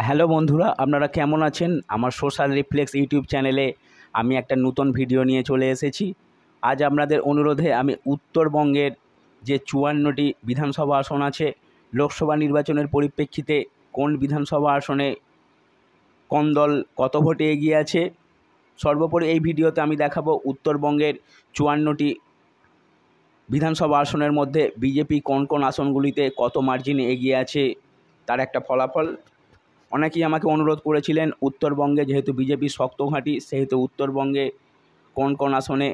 Hello বন্ধুরা, আপনারা কেমন আছেন? আমার সোশ্যাল রিফ্লেক্স ইউটিউব চ্যানেলে আমি একটা নতুন ভিডিও নিয়ে চলে এসেছি। আজ আপনাদের অনুরোধে আমি উত্তরবঙ্গের যে ৫৪টি বিধানসভা আসন আছে, লোকসভা নির্বাচনের পরিপ্রেক্ষিতে কোন বিধানসভা আসনে কোন দল কত ভোটে এগিয়ে আছে, সর্বোপরি এই ভিডিওতে আমি দেখাবো উত্তরবঙ্গের ৫৪টি বিধানসভা আসনের মধ্যে বিজেপি কোন কোন আসনগুলিতে কত মার্জিনে এগিয়ে আছে তার একটা ফলাফল। অনেকেই আমাকে অনুরোধ করেছিলেন উত্তরবঙ্গে যেহেতু বিজেপি শক্ত ঘাঁটি, সেহেতু উত্তরবঙ্গে কোন কোন আসনে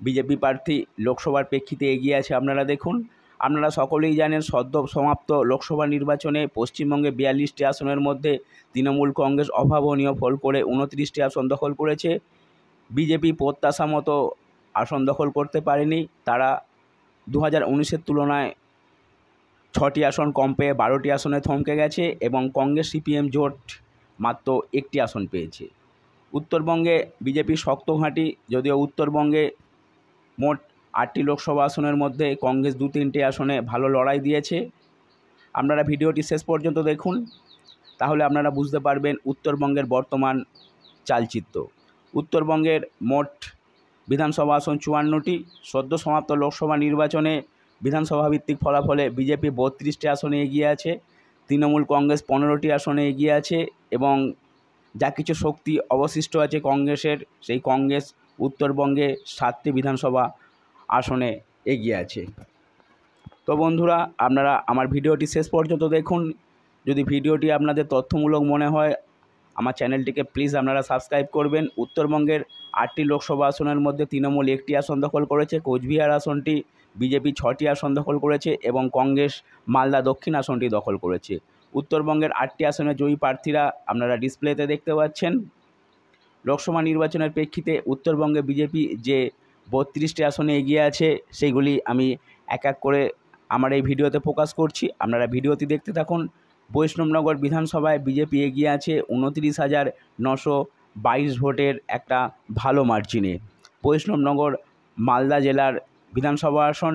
বিজেপি প্রার্থী লোকসভার প্রেক্ষিতে এগিয়ে আছে আপনারা দেখুন। আপনারা সকলেই জানেন সদ্য সমাপ্ত লোকসভা নির্বাচনে পশ্চিমবঙ্গে ৪২টি আসনের মধ্যে তৃণমূল কংগ্রেস অভাবনীয় ফল করে ২৯টি আসন দখল করেছে। বিজেপি প্রত্যাশা মতো আসন দখল করতে পারেনি। তারা ২০১৯-এর তুলনায় ৬টি আসন কম পেয়ে ১২টি আসনে থমকে গেছে এবং কংগ্রেস সিপিএম জোট মাত্র একটি আসন পেয়েছে। উত্তরবঙ্গে বিজেপি শক্ত ঘাঁটি, যদিও উত্তরবঙ্গে মোট ৮টি লোকসভা আসনের মধ্যে কংগ্রেস ২-৩টি আসনে ভালো লড়াই দিয়েছে। আপনারা ভিডিওটি শেষ পর্যন্ত দেখুন, তাহলে আপনারা বুঝতে পারবেন উত্তরবঙ্গের বর্তমান চালচিত্র। উত্তরবঙ্গের মোট বিধানসভা আসন ৫৪টি। সদ্য সমাপ্ত লোকসভা নির্বাচনে বিধানসভা ভিত্তিক ফলাফলে বিজেপি ৩২টি আসনে এগিয়ে আছে, তৃণমূল কংগ্রেস ১৫টি আসনে এগিয়ে আছে এবং যা কিছু শক্তি অবশিষ্ট আছে কংগ্রেসের, সেই কংগ্রেস উত্তরবঙ্গে 7টি বিধানসভা আসনে এগিয়ে আছে। তো বন্ধুরা, আপনারা আমার ভিডিওটি শেষ পর্যন্ত দেখুন। যদি ভিডিওটি আপনাদের তথ্যমূলক মনে হয় আমার চ্যানেলটিকে প্লিজ আপনারা সাবস্ক্রাইব করবেন। উত্তরবঙ্গের 8টি লোকসভা আসনের মধ্যে তৃণমূল 1টি আসন দখল করেছে, কোচবিহার আসনটি বিজেপি 6টি আসন দখল করেছে এবং কংগ্রেস মালদা দক্ষিণ আসনটি দখল করেছে। উত্তরবঙ্গের 8টি আসনের জয়ী প্রার্থীরা আপনারা ডিসপ্লেতে দেখতে পাচ্ছেন। লোকসভা নির্বাচনের প্রেক্ষিতে উত্তরবঙ্গে বিজেপি যে 32টি আসনে এগিয়ে আছে সেইগুলি আমি এক এক করে আমার এই ভিডিওতে ফোকাস করছি, আপনারা ভিডিওটি দেখতে থাকুন। বৈষ্ণবনগর বিধানসভায় বিজেপি এগিয়ে আছে 29,922 ভোটের একটা ভালো মার্জিনে। বৈষ্ণবনগর মালদা জেলার বিধানসভা আসন।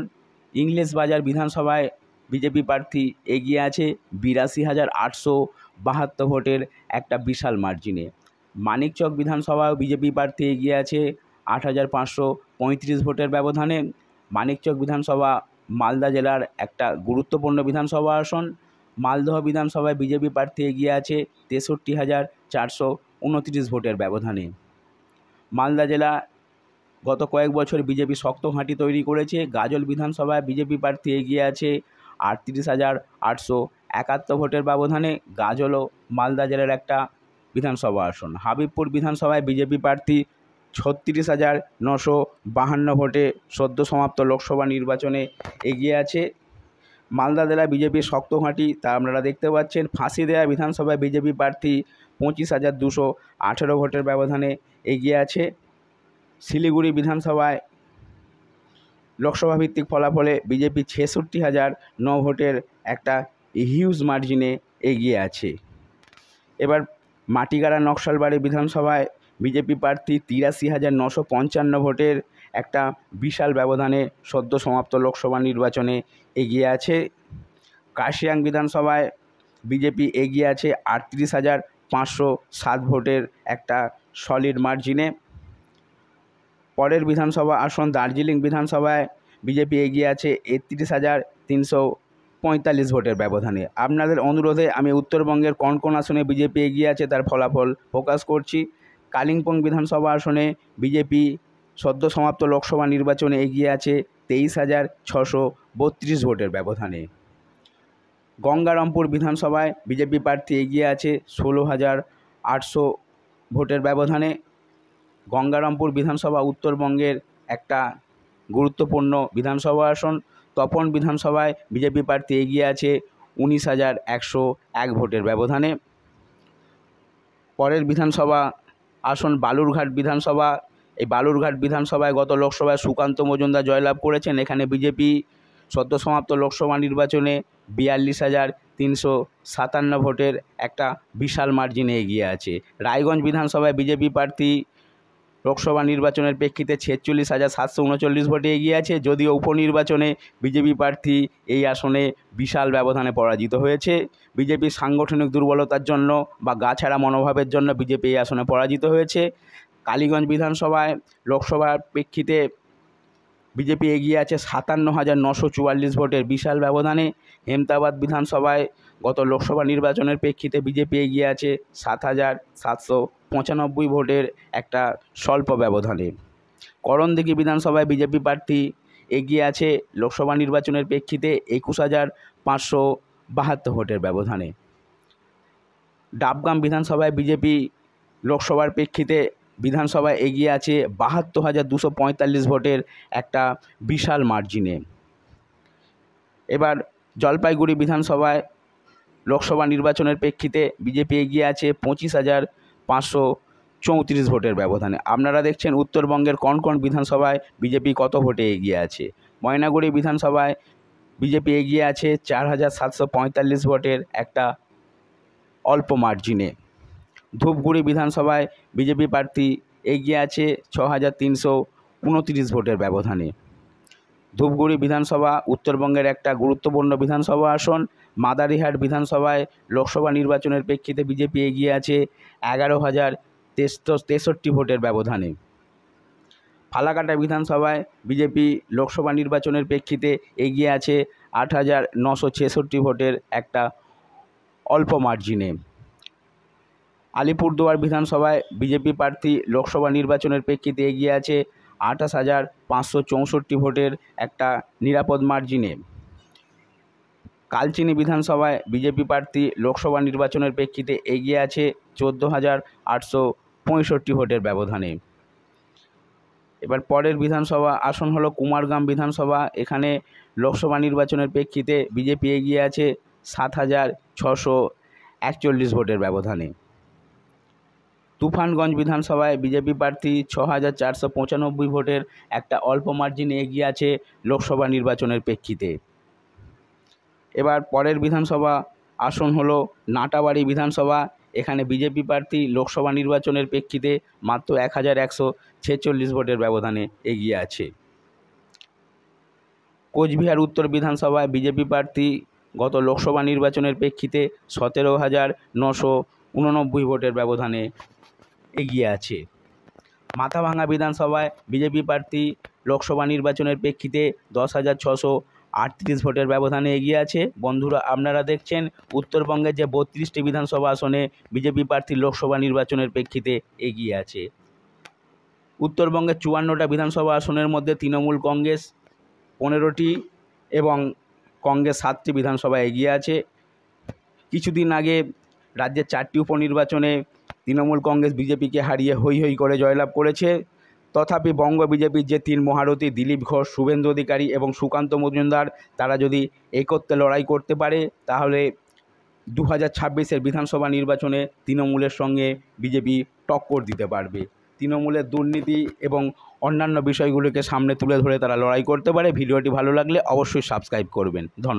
ইংলিশবাজার বিধানসভায় বিজেপি প্রার্থী এগিয়ে আছে 82,872 ভোটের একটা বিশাল মার্জিনে। মানিকচক বিধানসভায় বিজেপি প্রার্থী এগিয়ে আছে 8,535 ভোটের ব্যবধানে। মানিকচক বিধানসভা মালদা জেলার একটা গুরুত্বপূর্ণ বিধানসভা আসন। মালদহ বিধানসভায় বিজেপি প্রার্থী এগিয়ে আছে 63,429 ভোটের ব্যবধানে। মালদা জেলা গত কয়েক বছর বিজেপি শক্ত ঘাঁটি তৈরি করেছে। গাজল বিধানসভায় বিজেপি প্রার্থী এগিয়ে আছে 38,871 ভোটের ব্যবধানে। গাজলও মালদা জেলার একটা বিধানসভা আসন। হাবিবপুর বিধানসভায় বিজেপি প্রার্থী 36,952 ভোটে সদ্য সমাপ্ত লোকসভা নির্বাচনে এগিয়ে আছে। মালদা জেলা বিজেপির শক্ত ঘাঁটি তা আপনারা দেখতে পাচ্ছেন। ফাঁসিদেয়া বিধানসভায় বিজেপি প্রার্থী 25,218 ভোটের ব্যবধানে এগিয়ে আছে। শিলিগুড়ি বিধানসভায় লোকসভা ভিত্তিক ফলাফলে বিজেপি 66,009 ভোটের একটা হিউজ মার্জিনে এগিয়ে আছে। এবার মাটিগাড়া নকশালবাড়ি বিধানসভায় বিজেপি প্রার্থী 83,955 ভোটের একটা বিশাল ব্যবধানে সদ্য সমাপ্ত লোকসভা নির্বাচনে এগিয়ে আছে। কাশিয়াং বিধানসভায় বিজেপি এগিয়ে আছে 38,507 ভোটের একটা সলিড মার্জিনে। পরের বিধানসভা আসন দার্জিলিং বিধানসভায় বিজেপি এগিয়ে আছে 31,345 ভোটের ব্যবধানে। আপনাদের অনুরোধে আমি উত্তরবঙ্গের কোন কোন আসনে বিজেপি এগিয়ে আছে তার ফলাফল প্রকাশ করছি। কালিম্পং বিধানসভা আসনে বিজেপি সদ্য সমাপ্ত লোকসভা নির্বাচনে এগিয়ে আছে 23,632 ভোটের ব্যবধানে। গঙ্গারামপুর বিধানসভায় বিজেপি প্রার্থী এগিয়ে আছে 16,800 ভোটের ব্যবধানে। গঙ্গারামপুর বিধানসভা উত্তরবঙ্গের একটা গুরুত্বপূর্ণ বিধানসভা আসন। তপন বিধানসভায় বিজেপি প্রার্থী এগিয়ে আছে 19,101 ভোটের ব্যবধানে। পরের বিধানসভা আসন বালুরঘাট বিধানসভা। এই বালুরঘাট বিধানসভায় গত লোকসভায় সুকান্ত মজুমদার জয়লাভ করেছেন। এখানে বিজেপি সদ্য সমাপ্ত লোকসভা নির্বাচনে 42,357 ভোটের একটা বিশাল মার্জিনে এগিয়ে আছে। রায়গঞ্জ বিধানসভায় বিজেপি প্রার্থী লোকসভা নির্বাচনের প্রেক্ষিতে 46,739 ভোটে এগিয়ে আছে, যদিও উপনির্বাচনে বিজেপি প্রার্থী এই আসনে বিশাল ব্যবধানে পরাজিত হয়েছে। বিজেপির সাংগঠনিক দুর্বলতার জন্য বা গাছাড়া মনোভাবের জন্য বিজেপি এই আসনে পরাজিত হয়েছে। কালীগঞ্জ বিধানসভায় লোকসভার প্রেক্ষিতে বিজেপি এগিয়ে আছে 57,944 ভোটের বিশাল ব্যবধানে। হেমতাবাদ বিধানসভায় গত লোকসভা নির্বাচনের প্রেক্ষিতে বিজেপি এগিয়ে আছে 7,795 ভোটের একটা স্বল্প ব্যবধানে। করণদিঘি বিধানসভায় বিজেপি প্রার্থী এগিয়ে আছে লোকসভা নির্বাচনের প্রেক্ষিতে 21,572 ভোটের ব্যবধানে। ডাবগ্রাম বিধানসভায় বিজেপি লোকসভার প্রেক্ষিতে বিধানসভায় এগিয়ে আছে 72,245 ভোটের একটা বিশাল মার্জিনে। এবার জলপাইগুড়ি বিধানসভায় লোকসভা নির্বাচনের প্রেক্ষিতে বিজেপি এগিয়ে আছে 25,534 ভোটের ব্যবধানে। আপনারা দেখছেন উত্তরবঙ্গের কোন কোন বিধানসভায় বিজেপি কত ভোটে এগিয়ে আছে। ময়নাগুড়ি বিধানসভায় বিজেপি এগিয়ে আছে 4,745 ভোটের একটা অল্প মার্জিনে। ধূপগুড়ি বিধানসভায় বিজেপি প্রার্থী এগিয়ে আছে 6,329 ভোটের ব্যবধানে। ধূপগুড়ি বিধানসভা উত্তরবঙ্গের একটা গুরুত্বপূর্ণ বিধানসভা আসন। মাদারিহাট বিধানসভায় লোকসভা নির্বাচনের প্রেক্ষিতে বিজেপি এগিয়ে আছে 11,063 ভোটের ব্যবধানে। ফালাকাটা বিধানসভায় বিজেপি লোকসভা নির্বাচনের প্রেক্ষিতে এগিয়ে আছে 8,966 ভোটের একটা অল্প মার্জিনে। আলিপুরদুয়ার বিধানসভায় বিজেপি প্রার্থী লোকসভা নির্বাচনের প্রেক্ষিতে এগিয়ে আছে 28,564 ভোটের একটা নিরাপদ মার্জিনে। কালচিনি বিধানসভায় বিজেপি প্রার্থী লোকসভা নির্বাচনের প্রেক্ষিতে এগিয়ে আছে 14,865 ভোটের ব্যবধানে। এবার পরের বিধানসভা আসন হলো কুমারগ্রাম বিধানসভা। এখানে লোকসভা নির্বাচনের প্রেক্ষিতে বিজেপি এগিয়ে আছে 7,641 ভোটের ব্যবধানে। তুফানগঞ্জ বিধানসভায় বিজেপি প্রার্থী 6,495 ভোটের একটা অল্প মার্জিনে এগিয়ে আছে লোকসভা নির্বাচনের প্রেক্ষিতে। এবার পরের বিধানসভা আসন হলো নাটাবাড়ি বিধানসভা। এখানে বিজেপি প্রার্থী লোকসভা নির্বাচনের প্রেক্ষিতে মাত্র 1,146 ভোটের ব্যবধানে এগিয়ে আছে। কোচবিহার উত্তর বিধানসভায় বিজেপি প্রার্থী গত লোকসভা নির্বাচনের প্রেক্ষিতে 17,989 ভোটের ব্যবধানে এগিয়ে আছে। মাথাভাঙা বিধানসভায় বিজেপি প্রার্থী লোকসভা নির্বাচনের প্রেক্ষিতে 10,638 ভোটের ব্যবধানে এগিয়ে আছে। বন্ধুরা, আপনারা দেখছেন উত্তরবঙ্গের যে 32টি বিধানসভা আসনে বিজেপি প্রার্থী লোকসভা নির্বাচনের প্রেক্ষিতে এগিয়ে আছে। উত্তরবঙ্গের 54টা বিধানসভা আসনের মধ্যে তৃণমূল কংগ্রেস 15টি এবং কংগ্রেস 7টি বিধানসভায় এগিয়ে আছে। কিছুদিন আগে রাজ্যের 4টি উপনির্বাচনে তৃণমূল কংগ্রেস বিজেপিকে হারিয়ে হৈ হৈ করে জয়লাভ করেছে। তথাপি বঙ্গ বিজেপির যে 3 মহারথী দিলীপ ঘোষ, শুভেন্দু অধিকারী এবং সুকান্ত মজুমদার, তারা যদি একত্রে লড়াই করতে পারে তাহলে 2026-এর বিধানসভা নির্বাচনে তৃণমূলের সঙ্গে বিজেপি টক্কর দিতে পারবে। তৃণমূলের দুর্নীতি এবং অন্যান্য বিষয়গুলোকে সামনে তুলে ধরে তারা লড়াই করতে পারে। ভিডিওটি ভালো লাগলে অবশ্যই সাবস্ক্রাইব করবেন। ধন্যবাদ।